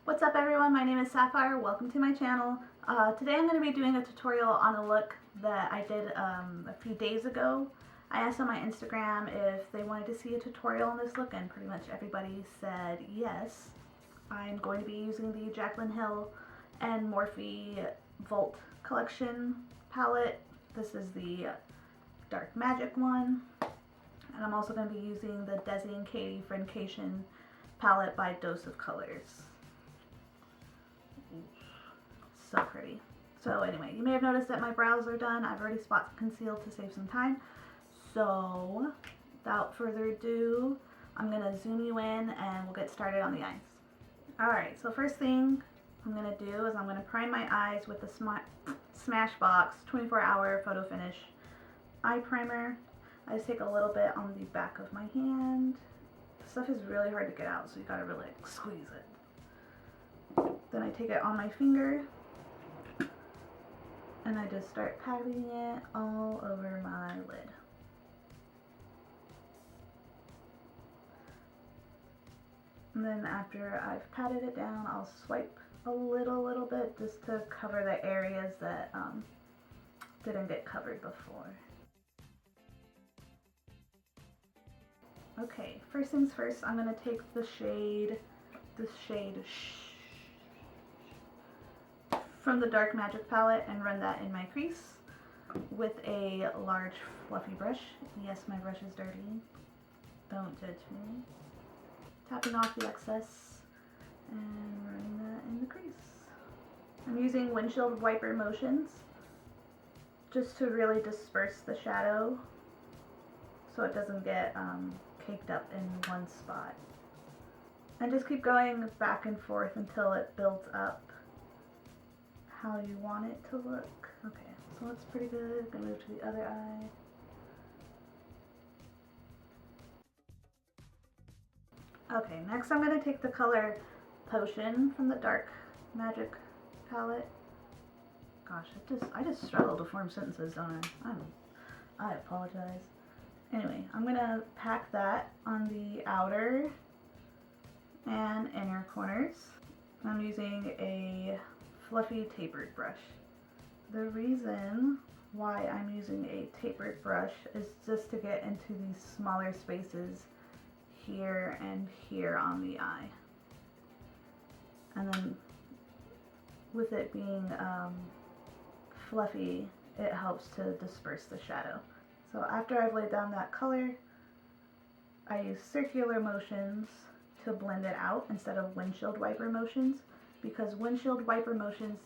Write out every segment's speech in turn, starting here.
What's up everyone, my name is Sapphire, welcome to my channel. Today I'm going to be doing a tutorial on a look that I did a few days ago. I asked on my Instagram if they wanted to see a tutorial on this look and pretty much everybody said yes. I'm going to be using the Jaclyn Hill and Morphe Volt Collection palette. This is the Dark Magic one. And I'm also going to be using the Desi and Katie Friendcation palette by Dose of Colors. So pretty. So anyway, you may have noticed that my brows are done. I've already spot concealed to save some time. So without further ado, I'm going to zoom you in and we'll get started on the eyes. Alright, so first thing I'm going to do is I'm going to prime my eyes with the Smashbox 24-hour Photo Finish eye primer. I just take a little bit on the back of my hand. This stuff is really hard to get out, so you gotta really squeeze it. Then I take it on my finger and I just start patting it all over my lid. And then after I've patted it down, I'll swipe a little bit just to cover the areas that didn't get covered before. Okay, first things first, I'm going to take this shade from the Dark Magic palette and run that in my crease with a large fluffy brush. Yes, my brush is dirty. Don't judge me. Tapping off the excess and running that in the crease. I'm using windshield wiper motions just to really disperse the shadow so it doesn't get caked up in one spot. And just keep going back and forth until it builds up how you want it to look. Okay, so that's pretty good. I'm gonna move to the other eye. Okay, next I'm gonna take the color Potion from the Dark Magic palette. Gosh, I just struggle to form sentences, don't I? I apologize. Anyway, I'm going to pack that on the outer and inner corners. I'm using a fluffy tapered brush. The reason why I'm using a tapered brush is just to get into these smaller spaces here and here on the eye. And then with it being fluffy, it helps to disperse the shadow. So after I've laid down that color, I use circular motions to blend it out instead of windshield wiper motions, because windshield wiper motions,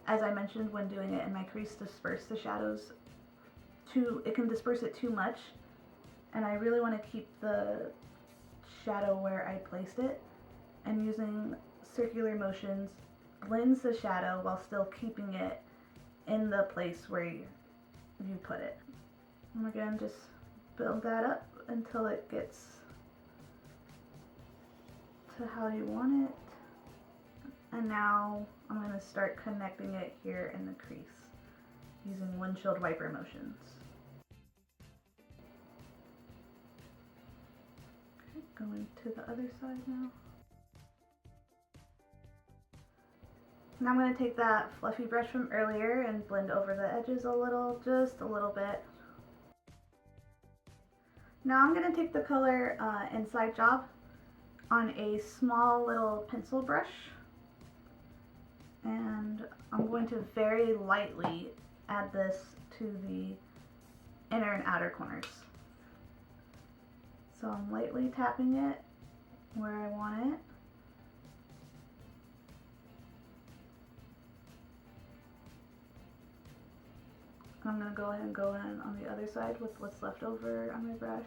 as I mentioned when doing it in my crease, disperse the shadows. It can disperse it too much, and I really want to keep the shadow where I placed it, and using circular motions blends the shadow while still keeping it in the place where you put it. And again, just build that up until it gets to how you want it. And now I'm going to start connecting it here in the crease using windshield wiper motions. Okay, going to the other side now. Now I'm going to take that fluffy brush from earlier and blend over the edges a little, just a little bit. Now I'm going to take the color Inside Job on a small little pencil brush, and I'm going to very lightly add this to the inner and outer corners. So I'm lightly tapping it where I want it. I'm going to go ahead and go in on the other side with what's left over on my brush.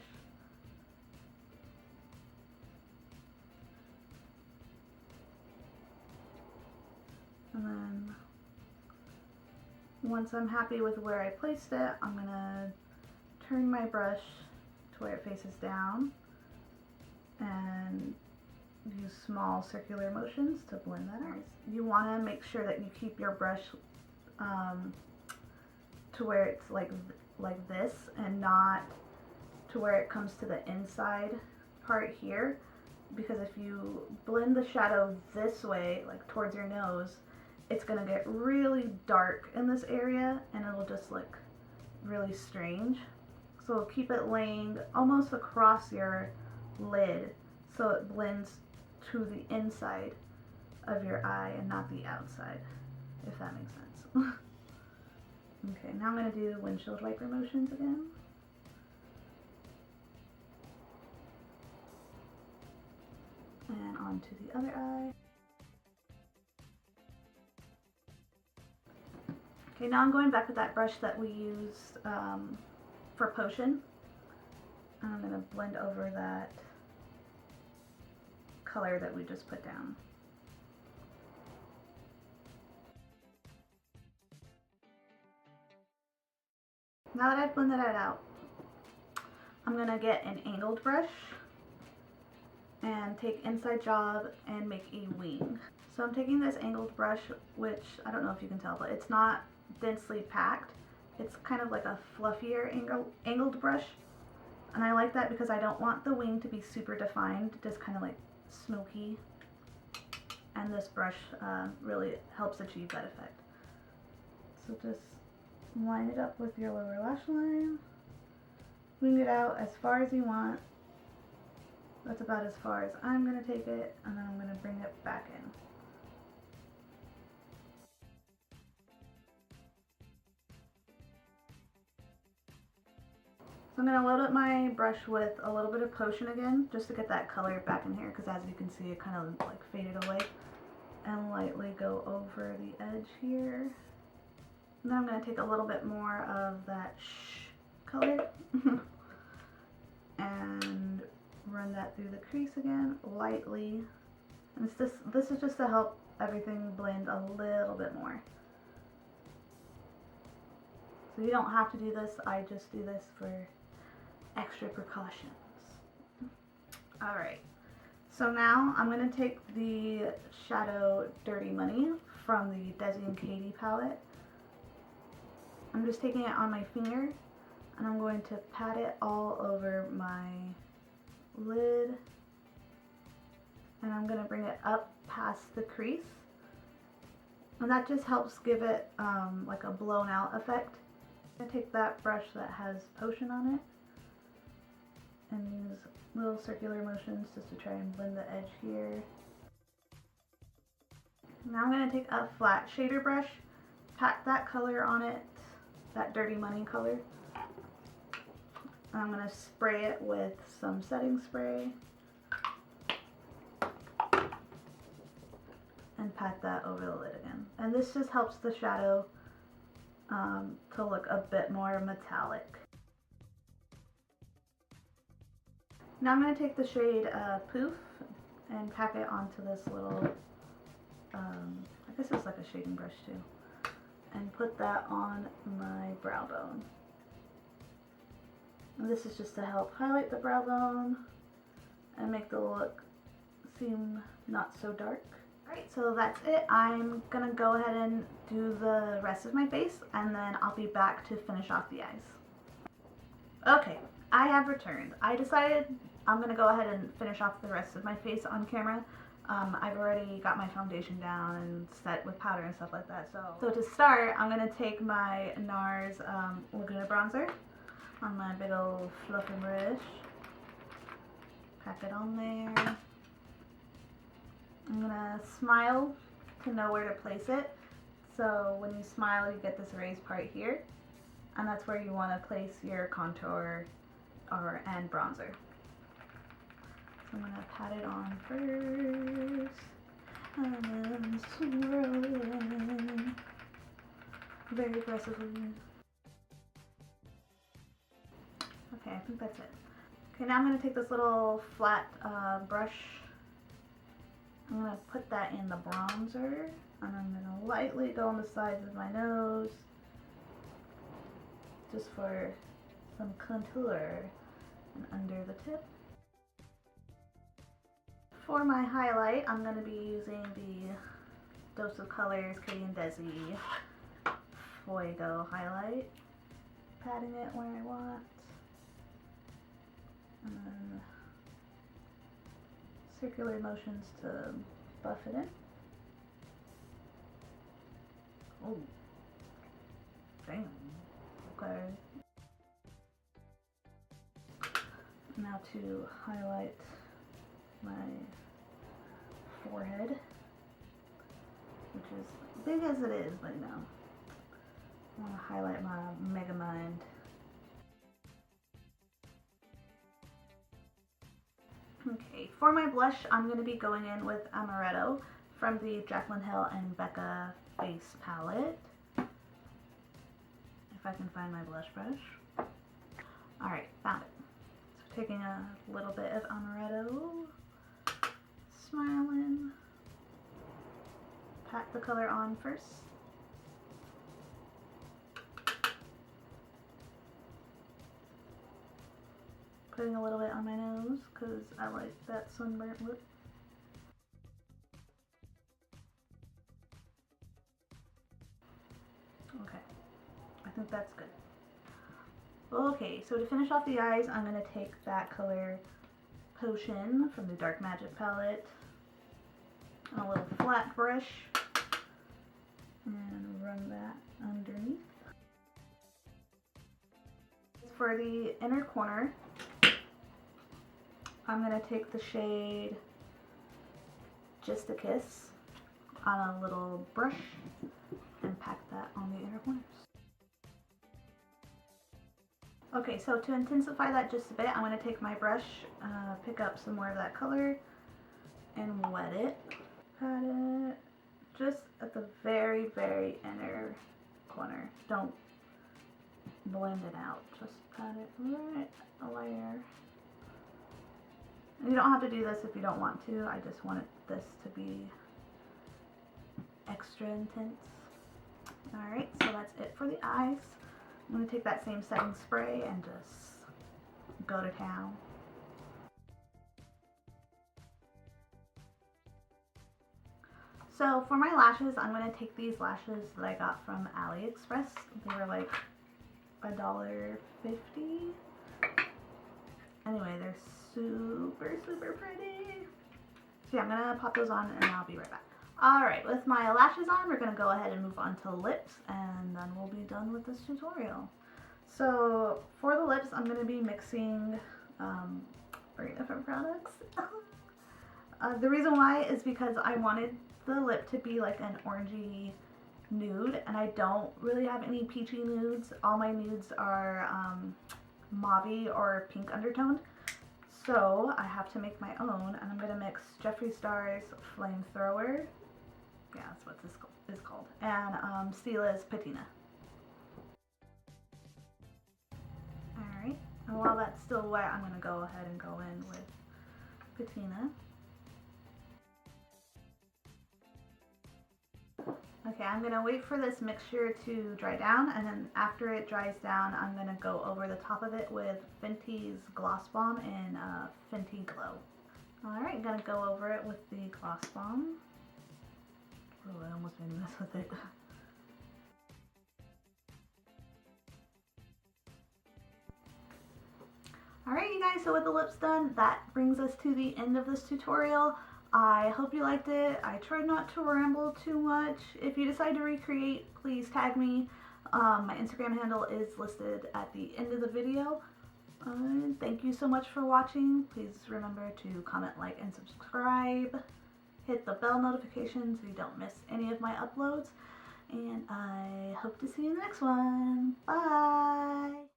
And then once I'm happy with where I placed it, I'm going to turn my brush to where it faces down and use small circular motions to blend that out. You want to make sure that you keep your brush to where it's like this and not to where it comes to the inside part here, because if you blend the shadow this way, like towards your nose, it's gonna get really dark in this area and it'll just look really strange. So keep it laying almost across your lid so it blends to the inside of your eye and not the outside, if that makes sense. Okay, now I'm going to do windshield wiper motions again. And on to the other eye. Okay, now I'm going back with that brush that we used for potion. And I'm going to blend over that color that we just put down. Now that I've blended it out, I'm going to get an angled brush and take inside job and make a wing. So I'm taking this angled brush, which I don't know if you can tell, but it's not densely packed. It's kind of like a fluffier angled brush. And I like that because I don't want the wing to be super defined, just kind of like smoky. And this brush really helps achieve that effect. So just line it up with your lower lash line. Wing it out as far as you want. That's about as far as I'm going to take it, and then I'm going to bring it back in. So I'm going to load up my brush with a little bit of potion again, just to get that color back in here, because as you can see it kind of like faded away. And lightly go over the edge here. And then I'm going to take a little bit more of that color and run that through the crease again, lightly. And this is just to help everything blend a little bit more. So you don't have to do this, I just do this for extra precautions. Alright, so now I'm going to take the shadow Dirty Money from the Desi and Katy palette. I'm just taking it on my finger and I'm going to pat it all over my lid, and I'm going to bring it up past the crease, and that just helps give it like a blown out effect. I'm going to take that brush that has potion on it and use little circular motions just to try and blend the edge here. Now I'm going to take a flat shader brush, pat that color on it, that Dirty Money color. I'm going to spray it with some setting spray and pat that over the lid again. And this just helps the shadow to look a bit more metallic. Now I'm going to take the shade Poof and pack it onto this little, I guess it's like a shading brush too, and put that on my brow bone. And this is just to help highlight the brow bone and make the look seem not so dark. Alright, so that's it. I'm gonna go ahead and do the rest of my face, and then I'll be back to finish off the eyes. Okay, I have returned. I decided I'm gonna go ahead and finish off the rest of my face on camera. I've already got my foundation down and set with powder and stuff like that. So to start, I'm gonna take my NARS Laguna bronzer on my big old fluffy brush. Pack it on there. I'm gonna smile to know where to place it. So when you smile, you get this raised part here, and that's where you want to place your contour and bronzer. So I'm gonna pat it on first, and then swirl it in very aggressively. Okay, I think that's it. Okay, now I'm going to take this little flat brush. I'm going to put that in the bronzer, and I'm going to lightly go on the sides of my nose, just for some contour, and under the tip. For my highlight, I'm going to be using the Dose of Colors Katy and Desi Fuego highlight. Patting it where I want. And then circular motions to buff it in. Oh, damn. Okay. Now to highlight my forehead, which is big as it is, but you know, I want to highlight my Megamind. Okay, for my blush, I'm going to be going in with Amaretto from the Jaclyn Hill and Becca Face Palette. If I can find my blush brush. Alright, found it. So taking a little bit of Amaretto, smiling, pat the color on first. Putting a little bit on my nose because I like that sunburnt look. Okay, I think that's good. Okay, so to finish off the eyes, I'm going to take that color Potion from the Dark Magic palette on a little flat brush and run that underneath. For the inner corner, I'm going to take the shade Just a Kiss on a little brush and pack that on the inner corners. Okay, so to intensify that just a bit, I'm going to take my brush, pick up some more of that color, and wet it. Pat it just at the very, very inner corner. Don't blend it out, just pat it right a layer. You don't have to do this if you don't want to. I just wanted this to be extra intense. Alright, so that's it for the eyes. I'm going to take that same setting spray and just go to town. So for my lashes, I'm going to take these lashes that I got from AliExpress. They were like $1.50. Anyway, they're super, super pretty. So yeah, I'm going to pop those on and I'll be right back. Alright, with my lashes on, we're going to go ahead and move on to lips, and then we'll be done with this tutorial. So for the lips, I'm going to be mixing 3 different products. The reason why is because I wanted the lip to be like an orangey nude, and I don't really have any peachy nudes. All my nudes are mauve or pink undertoned. So I have to make my own, and I'm going to mix Jeffree Star's Flamethrower, yeah, that's what this is called, and Stila's Patina. Alright, and while that's still wet, I'm going to go ahead and go in with Patina. Okay, I'm going to wait for this mixture to dry down, and then after it dries down, I'm going to go over the top of it with Fenty's Gloss Bomb in Fenty Glow. Alright, I'm going to go over it with the Gloss Bomb. Oh, I almost made a mess with it. Alright you guys, so with the lips done, that brings us to the end of this tutorial. I hope you liked it. I tried not to ramble too much. If you decide to recreate, please tag me. My Instagram handle is listed at the end of the video. Thank you so much for watching. Please remember to comment, like, and subscribe. Hit the bell notification so you don't miss any of my uploads. And I hope to see you in the next one. Bye!